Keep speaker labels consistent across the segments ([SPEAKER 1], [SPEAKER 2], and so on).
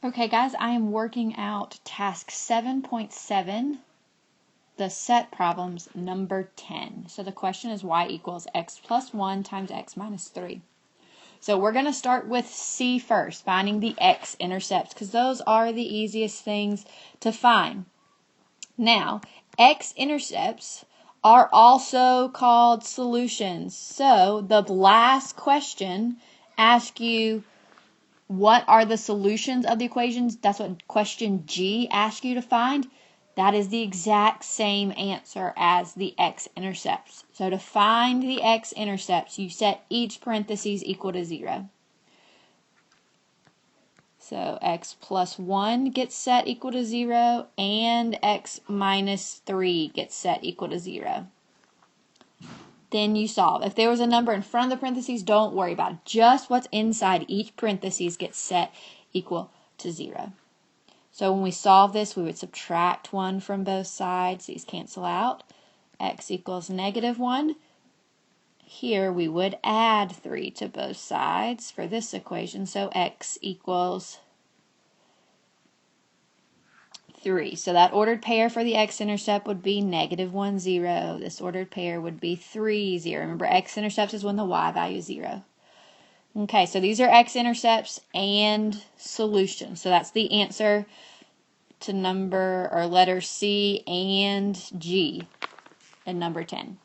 [SPEAKER 1] Okay guys, I am working out task 7.7, the set problems number 10. So the question is y equals x plus 1 times x minus 3. So we're going to start with C first, finding the x-intercepts, because those are the easiest things to find. Now, x-intercepts are also called solutions. So the last question asks you, what are the solutions of the equations? That's what question G asks you to find. That is the exact same answer as the x-intercepts. So to find the x-intercepts, you set each parentheses equal to 0. So x plus 1 gets set equal to 0, and x minus 3 gets set equal to 0. Then you solve. If there was a number in front of the parentheses, don't worry about it. Just what's inside each parentheses gets set equal to 0. So when we solve this, we would subtract 1 from both sides. These cancel out. X equals -1. Here we would add 3 to both sides for this equation. So x equals 3. So that ordered pair for the x-intercept would be -1, 0. This ordered pair would be 3, 0. Remember, x-intercepts is when the y value is 0. Okay, so these are x-intercepts and solutions. So that's the answer to number or letter C and G in number 10.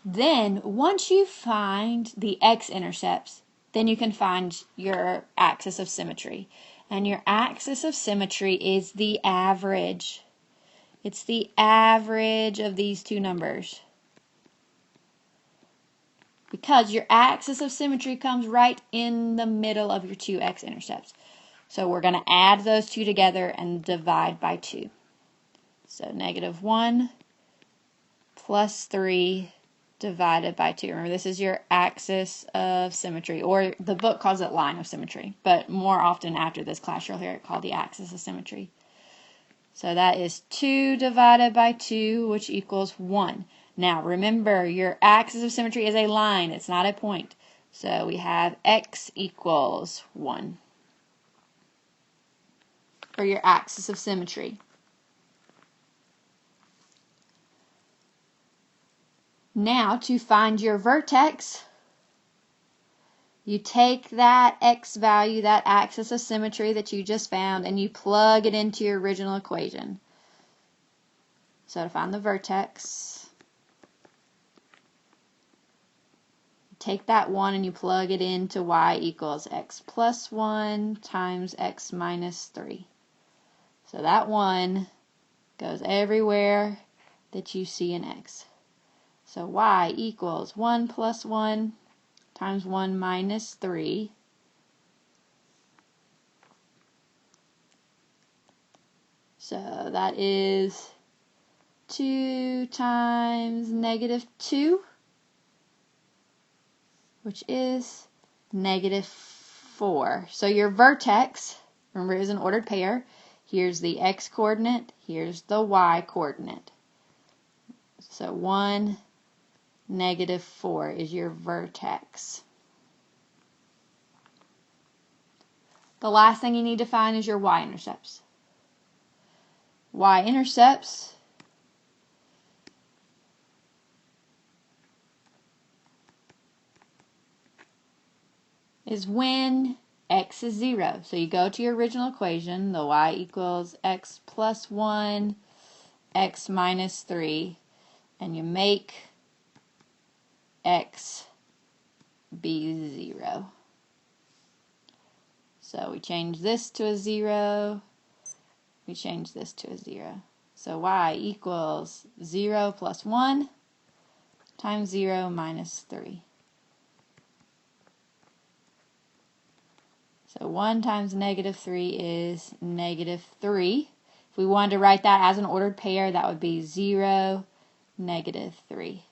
[SPEAKER 1] Then, once you find the x-intercepts, then you can find your axis of symmetry. And your axis of symmetry is the average. It's the average of these two numbers. Because your axis of symmetry comes right in the middle of your two x-intercepts. So we're going to add those two together and divide by 2. So -1 plus 3 divided by 2. Remember, this is your axis of symmetry, or the book calls it line of symmetry, but more often after this class you'll hear it called the axis of symmetry. So that is 2 divided by 2, which equals 1. Now remember, your axis of symmetry is a line, it's not a point. So we have x equals 1 for your axis of symmetry. Now, to find your vertex, you take that x value, that axis of symmetry that you just found, and you plug it into your original equation. So to find the vertex, you take that 1 and you plug it into y equals x plus 1 times x minus 3. So that 1 goes everywhere that you see an x. So y equals 1 plus 1 times 1 minus 3. So that is 2 times -2, which is -4. So your vertex, remember, is an ordered pair. Here's the x-coordinate, here's the y-coordinate. So 1, -4 is your vertex. The last thing you need to find is your y-intercepts. Y-intercepts is when x is 0. So you go to your original equation, the y equals x plus 1, x minus 3, and you make x be 0. So we change this to a 0, we change this to a 0. So y equals 0 plus 1 times 0 minus 3. So 1 times -3 is -3. If we wanted to write that as an ordered pair, that would be 0, -3.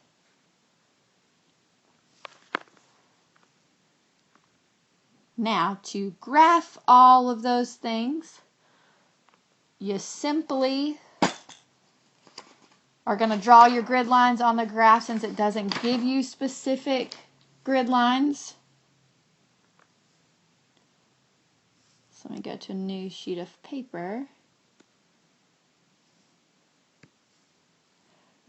[SPEAKER 1] Now, to graph all of those things, you simply are going to draw your grid lines on the graph since it doesn't give you specific grid lines. So let me go to a new sheet of paper.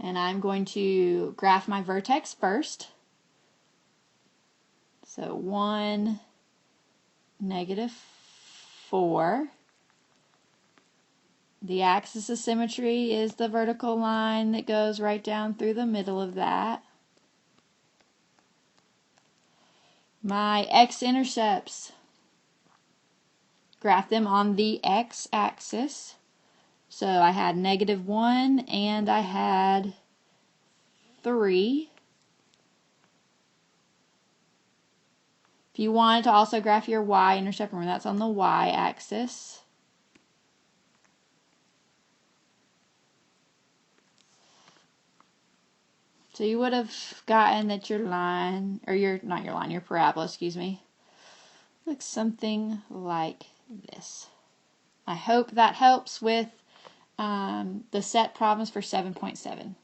[SPEAKER 1] And I'm going to graph my vertex first. So 1, -4. The axis of symmetry is the vertical line that goes right down through the middle of that. My x-intercepts, graph them on the x-axis. So I had -1 and I had 3. If you wanted to also graph your y-intercept, remember that's on the y-axis. So you would have gotten that your line, or your parabola, excuse me, looks something like this. I hope that helps with the set problems for 7.7.